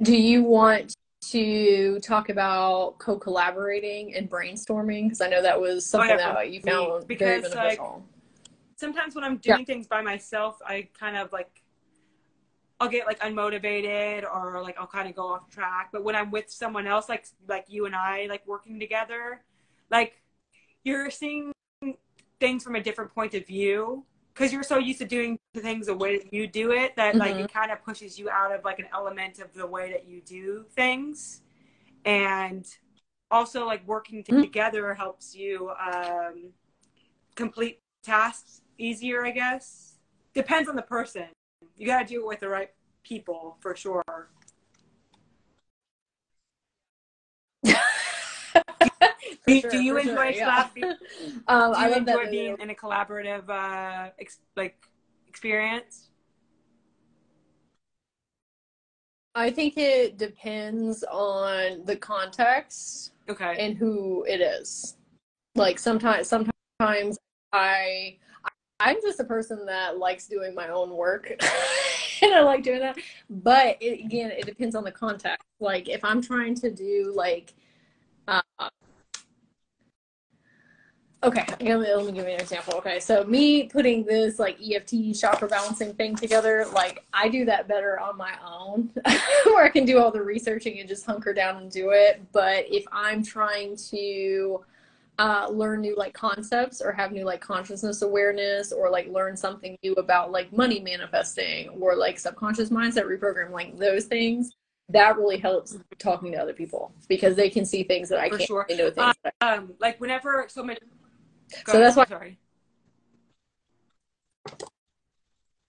Do you want to talk about co-collaborating and brainstorming? Because I know that was something that you found very beneficial. Like, sometimes when I'm doing things by myself, I kind of like, I'll get like unmotivated or like I'll kind of go off track. But when I'm with someone else, like you and I, like working together, like you're seeing things from a different point of view, because you're so used to doing things the way that you do it that like it kind of pushes you out of like an element of the way that you do things. And also like working together helps you complete tasks easier, I guess. Depends on the person. You got to do it with the right people for sure. Do you enjoy being in a collaborative experience? I think it depends on the context, and who it is. Like sometimes I'm just a person that likes doing my own work, and I like doing that. But it depends on the context. Like if I'm trying to do like. Okay, let me give you an example. Okay, so me putting this like EFT chakra balancing thing together, like I do that better on my own, where I can do all the researching and just hunker down and do it. But if I'm trying to learn new like concepts or have new like consciousness awareness or like learn something new about like money manifesting or like subconscious mindset reprogram, like those things, that really helps talking to other people because they can see things that I can't. Sure. They know things like whenever that's why. Sorry.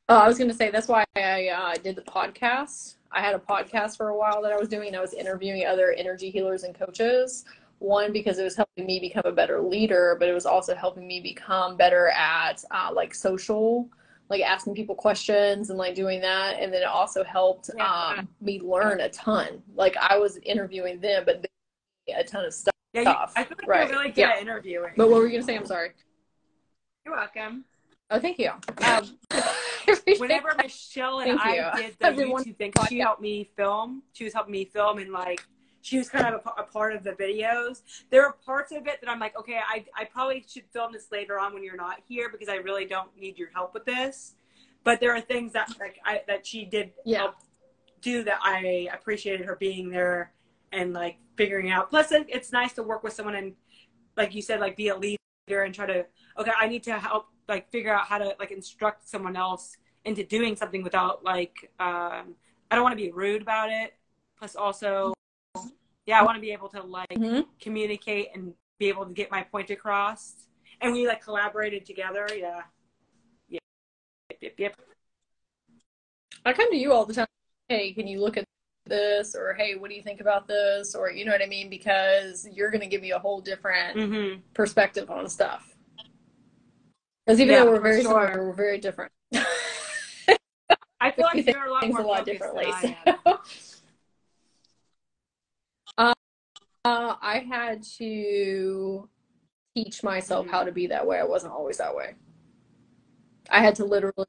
I was going to say that's why I did the podcast. I had a podcast for a while that I was doing, and I was interviewing other energy healers and coaches. One, because it was helping me become a better leader, but it was also helping me become better at like social, like asking people questions and like doing that. And then it also helped me learn a ton. Like I was interviewing them, but they a ton of stuff Yeah, stuff. I feel like Right. you're really good at interviewing. But what were you going to say? I'm sorry. You're welcome. Oh, thank you. Whenever Michelle and I did the YouTube thing, she helped me film. She was helping me film, and like she was kind of a part of the videos. There are parts of it that I'm like, okay, I probably should film this later on when you're not here because I really don't need your help with this. But there are things that like that she did help do that I appreciated her being there and like figuring out. Plus, it's nice to work with someone and, like you said, like be a leader and try to, okay, I need to help like figure out how to like instruct someone else into doing something without like, I don't want to be rude about it. Plus also, I want to be able to like communicate and be able to get my point across. And we like collaborated together. Yeah. Yep. I come to you all the time. Hey, can you look at this? Or, hey, what do you think about this? Or, you know what I mean? Because you're going to give me a whole different perspective on stuff. Because even though we're very similar, we're very different. I feel like you're a lot more focused differently. than I am. I had to teach myself how to be that way. I wasn't always that way. I had to literally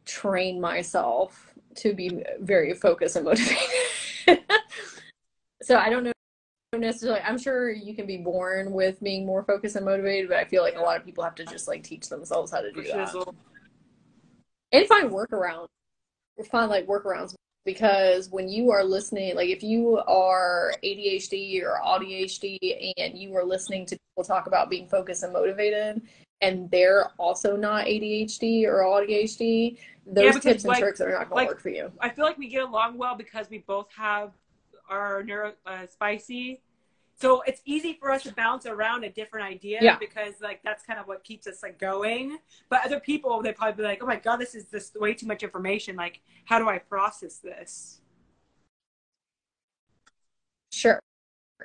train myself to be very focused and motivated. So I don't know necessarily, I'm sure you can be born with being more focused and motivated, but I feel like a lot of people have to just like teach themselves how to do that. And find workarounds. Find like workarounds, because when you are listening, like if you are ADHD or ADHD and you are listening to people talk about being focused and motivated, and they're also not ADHD or ADHD, those tips and tricks are not going to work for you. I feel like we get along well because we both have our neurospicy. So it's easy for us to bounce around a different idea because like that's kind of what keeps us like going. But other people, they probably be like, oh my God, this is way too much information. Like, how do I process this? Sure.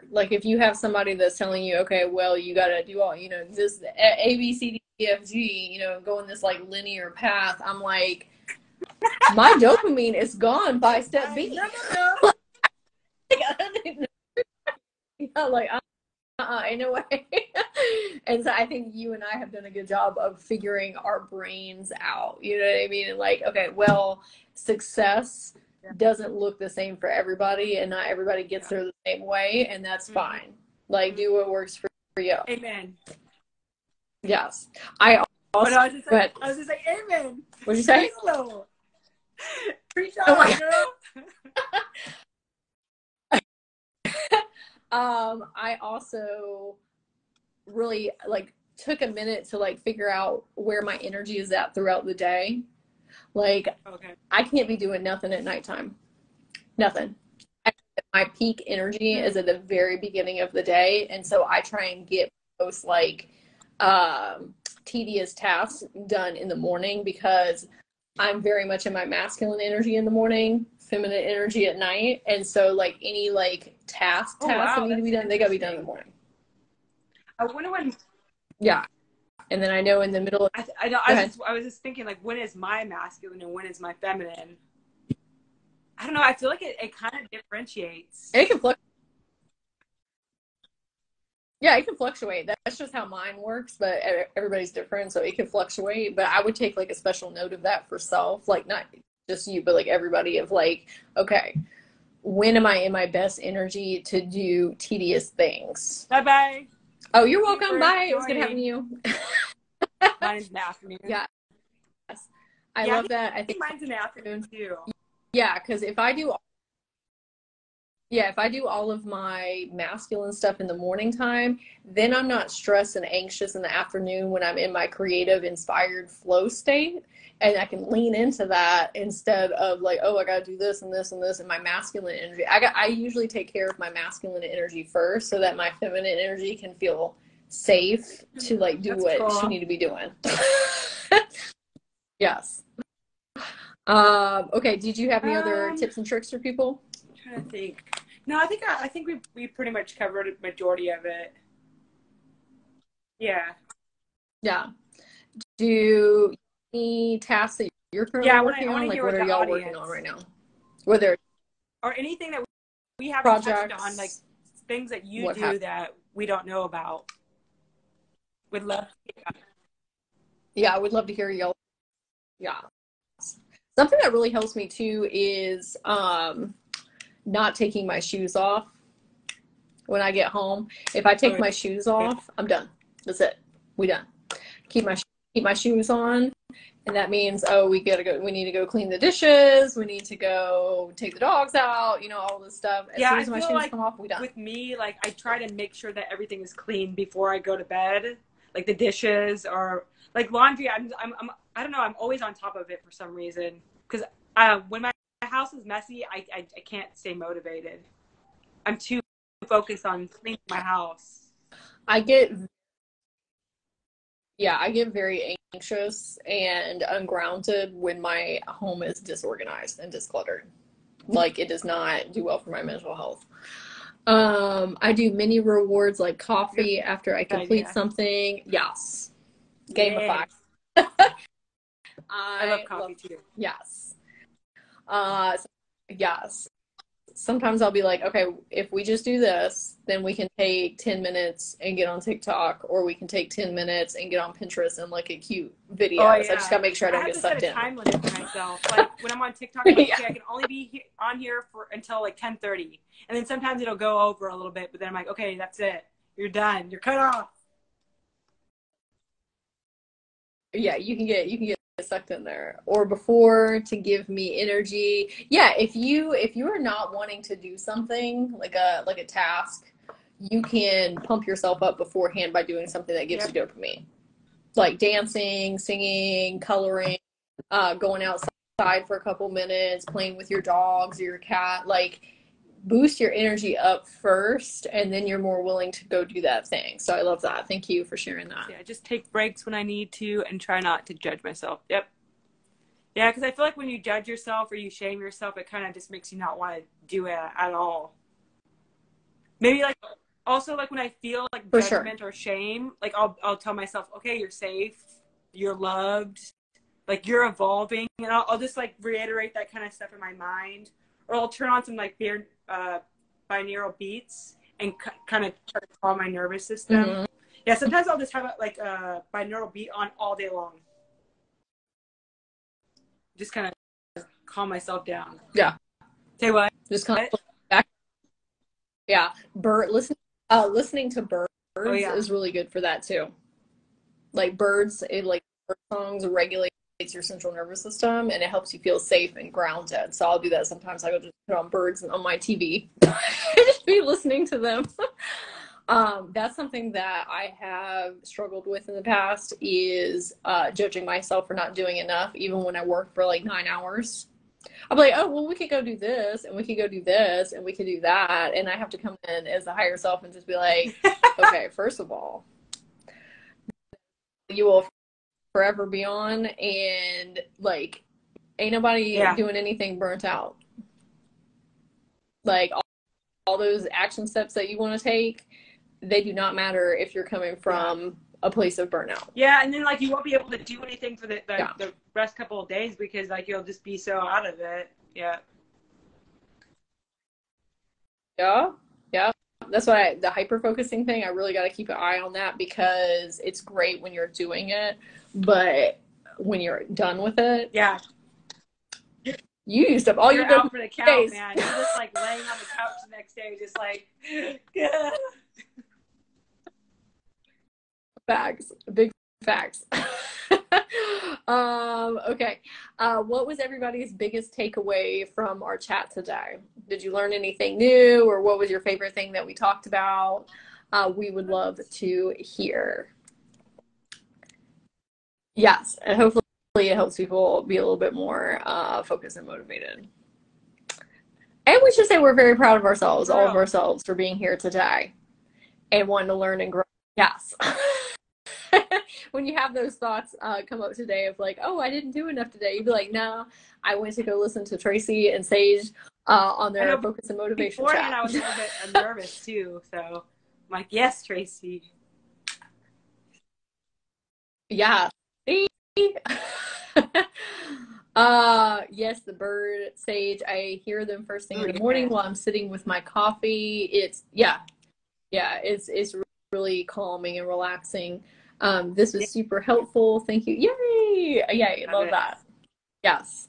Like if you have somebody that's telling you, okay, well, you got to do all, you know, this A, B, C, D, E, F, G, you know, go in this like linear path. I'm like, my dopamine is gone by step B. Like, ain't no way. And so I think you and I have done a good job of figuring our brains out. You know what I mean? And like, okay, well, success doesn't look the same for everybody, and not everybody gets there the same way, and that's fine. Like, do what works for you. Amen. Yes. I also, but I was just like, amen. What'd you say? Hello. Preach on, girl. I also really like took a minute to like figure out where my energy is at throughout the day. Like, I can't be doing nothing at nighttime. Nothing. My peak energy is at the very beginning of the day, and so I try and get most like tedious tasks done in the morning, because I'm very much in my masculine energy in the morning, feminine energy at night, and so like any like tasks that need to be done, they gotta be done in the morning. I wonder when. Yeah, and then I know in the middle. I was just thinking, like, when is my masculine and when is my feminine? I don't know. I feel like it kind of differentiates. It can fluctuate. Yeah, it can fluctuate. That's just how mine works, but everybody's different, so it can fluctuate. But I would take like a special note of that for self, like not just you, but like everybody, of like, okay, when am I in my best energy to do tedious things? Bye-bye. Oh, you're welcome. Bye. It was good having you. Mine's in the afternoon. Yeah. Yes. I love that. I think mine's in the afternoon too. Yeah, because if I do all of my masculine stuff in the morning time, then I'm not stressed and anxious in the afternoon when I'm in my creative, inspired flow state. And I can lean into that instead of like, oh, I got to do this and this and this, and my masculine energy. I usually take care of my masculine energy first so that my feminine energy can feel safe to like do what she need to be doing. Yes. Okay. Did you have any other tips and tricks for people? I'm trying to think. No, I think we pretty much covered a majority of it. Yeah. Yeah. Do any tasks that you're currently working on? Like, what are y'all working on right now? Whether or anything that we haven't touched on, like things that you What do happened? that we don't know about. Would love to. Yeah, I would love to hear y'all. Yeah. Something that really helps me too is not taking my shoes off when I get home. If I take my shoes off, I'm done. That's it. We done. Keep my shoes on, and that means, oh, we need to go clean the dishes. We need to go take the dogs out. You know, all this stuff. As soon as my shoes come off, we done. With me, like, I try to make sure that everything is clean before I go to bed, like the dishes or like laundry. I don't know. I'm always on top of it for some reason because when my house is messy, I can't stay motivated. I'm too focused on cleaning my house. I get very anxious and ungrounded when my home is disorganized and discluttered. Like, it does not do well for my mental health. I do mini rewards like coffee after I complete something. Yes. Gamify. Yes. I love coffee too. Yes. Yes. Sometimes I'll be like, okay, if we just do this, then we can take 10 minutes and get on TikTok, or we can take 10 minutes and get on Pinterest and look at cute videos. Oh, yeah. I just gotta make sure I don't get sucked in. I have to set a time limit for myself. Like, when I'm on TikTok, I'm like, okay, I can only be on here until like 10:30, and then sometimes it'll go over a little bit, but then I'm like, okay, that's it. You're done. You're cut off. Yeah, you can get sucked in there. Or before, to give me energy. Yeah, if you are not wanting to do something like a task, you can pump yourself up beforehand by doing something that gives you dopamine. Like dancing, singing, coloring, going outside for a couple minutes, playing with your dogs or your cat. Like, boost your energy up first, and then you're more willing to go do that thing. So I love that. Thank you for sharing that. Yeah, just take breaks when I need to and try not to judge myself. Yep. Yeah, because I feel like when you judge yourself or you shame yourself, it kind of just makes you not want to do it at all. Maybe like also like when I feel like judgment or shame, like I'll tell myself, okay, you're safe, you're loved, like you're evolving, and I'll just like reiterate that kind of stuff in my mind, or I'll turn on some like binaural beats and kind of try to calm my nervous system. Mm-hmm. Yeah, sometimes I'll just have like a binaural beat on all day long. Just kind of calm myself down. Yeah. Say what? Just kind of back. Yeah. Listening to birds is really good for that too. Like bird songs regulates your central nervous system, and it helps you feel safe and grounded. So I'll do that sometimes. I go just put on birds on my TV. Just be listening to them. That's something that I have struggled with in the past, is judging myself for not doing enough, even when I work for like 9 hours. I'm like, oh, well, we could go do this, and we could go do this, and we could do that. And I have to come in as a higher self and just be like, okay, first of all, you will forever be on, and like, ain't nobody doing anything burnt out. Like, all those action steps that you want to take, they do not matter if you're coming from a place of burnout. Yeah, and then like you won't be able to do anything for the rest couple of days because like you'll just be so out of it. Yeah. Yeah. Yeah. That's why the hyper focusing thing, I really got to keep an eye on that, because it's great when you're doing it, but when you're done with it, you used up all your out for the count, man. You're just like laying on the couch the next day, just like, yeah. Facts. Big facts. Okay. What was everybody's biggest takeaway from our chat today? Did you learn anything new, or what was your favorite thing that we talked about? We would love to hear. Yes, and hopefully it helps people be a little bit more focused and motivated. And we should say we're very proud of ourselves, all of ourselves, for being here today and wanting to learn and grow. Yes. When you have those thoughts come up today of like, oh, I didn't do enough today, you'd be like, no, I went to go listen to Traci and Sage on their focus and motivation chat. And I was a little bit nervous too, so I'm like, yes, Traci. Yeah. Yes, the bird sage. I hear them first thing Oh, in the morning yeah. while I'm sitting with my coffee. Yeah, it's really calming and relaxing. This Yeah, was super helpful. Thank you. Yay! Yay, love love it. that. Yes.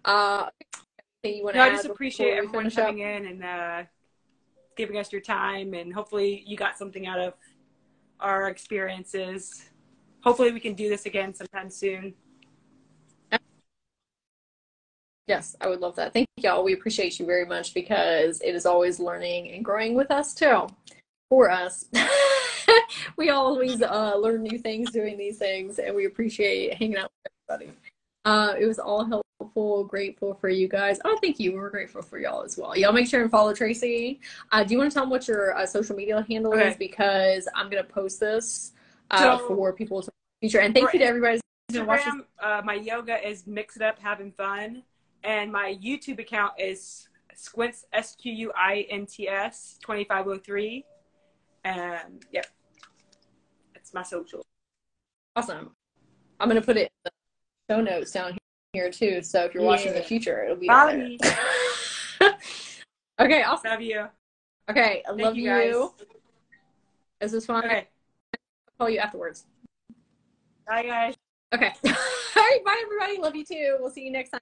Anything you want to No, I just add appreciate before we everyone finish coming up? in and giving us your time, and hopefully you got something out of our experiences. Hopefully we can do this again sometime soon. Yes, I would love that. Thank y'all. We appreciate you very much because it is always learning and growing with us too. For us. We always learn new things doing these things, and we appreciate hanging out with everybody. It was all helpful, grateful for you guys. Oh, thank you. We're grateful for y'all as well. Y'all make sure and follow Traci. Do you want to tell them what your social media handle is? Okay. Because I'm going to post this So for people to feature. And for thank you to everybody who's been watching. Instagram, my yoga is Mix It Up Having Fun. And my YouTube account is Squints, SQUINTS 2503. And yep, it's my social. Awesome. I'm going to put it in the show notes down here too. So if you're watching in the future, it'll be down Follow there. me. Okay, awesome. Love you. Okay, I love you guys. This was fun. Okay. I'll call you afterwards. Bye, guys. Okay. All right, bye everybody. Love you too. We'll see you next time.